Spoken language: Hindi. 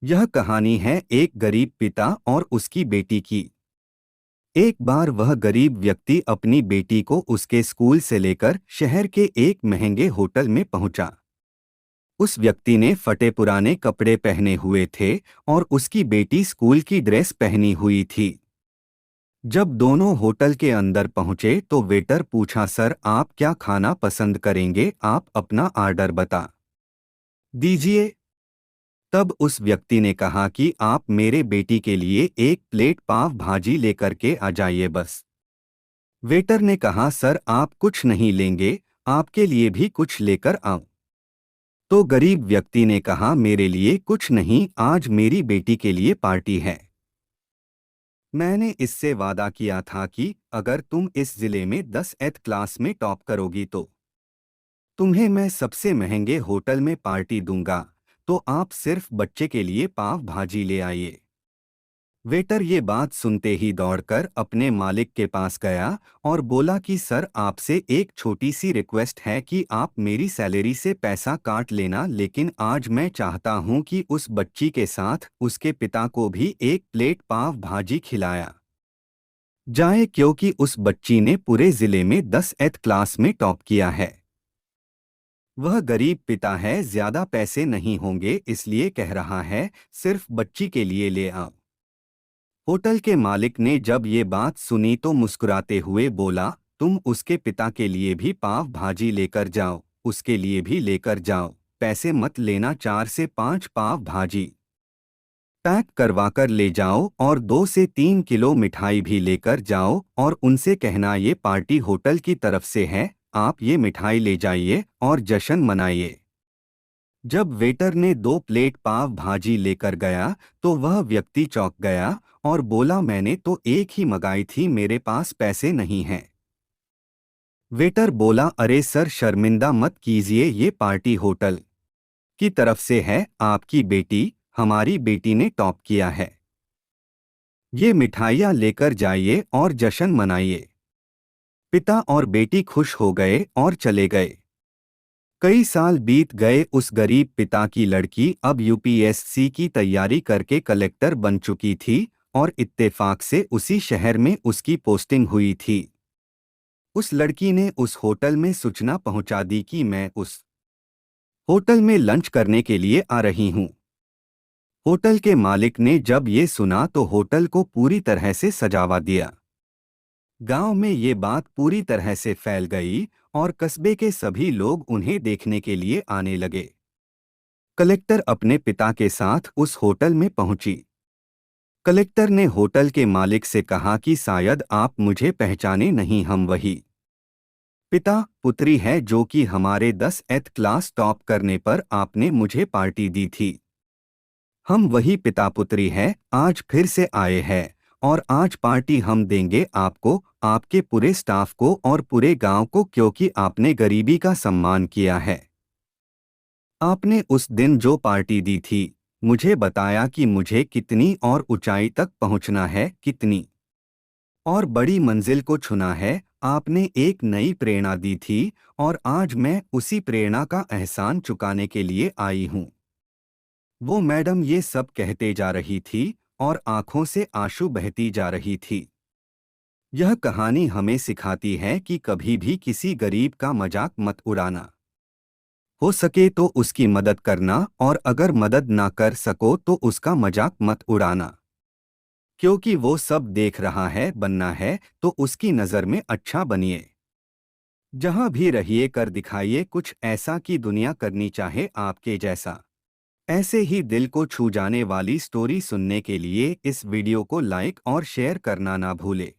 यह कहानी है एक गरीब पिता और उसकी बेटी की। एक बार वह गरीब व्यक्ति अपनी बेटी को उसके स्कूल से लेकर शहर के एक महंगे होटल में पहुंचा। उस व्यक्ति ने फटे पुराने कपड़े पहने हुए थे और उसकी बेटी स्कूल की ड्रेस पहनी हुई थी। जब दोनों होटल के अंदर पहुंचे तो वेटर पूछा, सर आप क्या खाना पसंद करेंगे, आप अपना ऑर्डर बता दीजिए। तब उस व्यक्ति ने कहा कि आप मेरे बेटी के लिए एक प्लेट पाव भाजी लेकर के आ जाइए बस। वेटर ने कहा, सर आप कुछ नहीं लेंगे, आपके लिए भी कुछ लेकर आऊं। तो गरीब व्यक्ति ने कहा, मेरे लिए कुछ नहीं, आज मेरी बेटी के लिए पार्टी है। मैंने इससे वादा किया था कि अगर तुम इस जिले में 10th क्लास में टॉप करोगी तो तुम्हें मैं सबसे महंगे होटल में पार्टी दूंगा, तो आप सिर्फ बच्चे के लिए पाव भाजी ले आइए। वेटर ये बात सुनते ही दौड़कर अपने मालिक के पास गया और बोला कि सर आपसे एक छोटी सी रिक्वेस्ट है कि आप मेरी सैलरी से पैसा काट लेना, लेकिन आज मैं चाहता हूं कि उस बच्ची के साथ उसके पिता को भी एक प्लेट पाव भाजी खिलाया जाए, क्योंकि उस बच्ची ने पूरे जिले में 10th क्लास में टॉप किया है। वह गरीब पिता है, ज्यादा पैसे नहीं होंगे, इसलिए कह रहा है सिर्फ बच्ची के लिए ले आओ। होटल के मालिक ने जब ये बात सुनी तो मुस्कुराते हुए बोला, तुम उसके पिता के लिए भी पाव भाजी लेकर जाओ, उसके लिए भी लेकर जाओ, पैसे मत लेना, 4 से 5 पाव भाजी पैक करवाकर ले जाओ और 2 से 3 किलो मिठाई भी लेकर जाओ और उनसे कहना ये पार्टी होटल की तरफ से है, आप ये मिठाई ले जाइए और जश्न मनाइए। जब वेटर ने 2 प्लेट पाव भाजी लेकर गया तो वह व्यक्ति चौंक गया और बोला, मैंने तो एक ही मंगाई थी, मेरे पास पैसे नहीं हैं। वेटर बोला, अरे सर शर्मिंदा मत कीजिए, ये पार्टी होटल की तरफ से है, आपकी बेटी, हमारी बेटी ने टॉप किया है। ये मिठाइयाँ लेकर जाइए और जश्न मनाइए। पिता और बेटी खुश हो गए और चले गए। कई साल बीत गए, उस गरीब पिता की लड़की अब यूपीएससी की तैयारी करके कलेक्टर बन चुकी थी और इत्तेफाक से उसी शहर में उसकी पोस्टिंग हुई थी। उस लड़की ने उस होटल में सूचना पहुंचा दी कि मैं उस होटल में लंच करने के लिए आ रही हूं। होटल के मालिक ने जब ये सुना तो होटल को पूरी तरह से सजावा दिया। गांव में ये बात पूरी तरह से फैल गई और कस्बे के सभी लोग उन्हें देखने के लिए आने लगे। कलेक्टर अपने पिता के साथ उस होटल में पहुंची। कलेक्टर ने होटल के मालिक से कहा कि शायद आप मुझे पहचाने नहीं, हम वही पिता पुत्री है जो कि हमारे 10th क्लास टॉप करने पर आपने मुझे पार्टी दी थी। हम वही पिता पुत्री हैं, आज फिर से आए हैं और आज पार्टी हम देंगे आपको, आपके पूरे स्टाफ को और पूरे गांव को, क्योंकि आपने गरीबी का सम्मान किया है। आपने उस दिन जो पार्टी दी थी, मुझे बताया कि मुझे कितनी और ऊंचाई तक पहुंचना है, कितनी और बड़ी मंजिल को छूना है। आपने एक नई प्रेरणा दी थी और आज मैं उसी प्रेरणा का एहसान चुकाने के लिए आई हूं। वो मैडम ये सब कहते जा रही थी और आंखों से आंसू बहती जा रही थी। यह कहानी हमें सिखाती है कि कभी भी किसी गरीब का मजाक मत उड़ाना। हो सके तो उसकी मदद करना और अगर मदद ना कर सको तो उसका मजाक मत उड़ाना, क्योंकि वो सब देख रहा है, बनना है तो उसकी नज़र में अच्छा बनिए। जहां भी रहिए कर दिखाइए कुछ ऐसा कि दुनिया करनी चाहे आपके जैसा। ऐसे ही दिल को छू जाने वाली स्टोरी सुनने के लिए इस वीडियो को लाइक और शेयर करना ना भूले।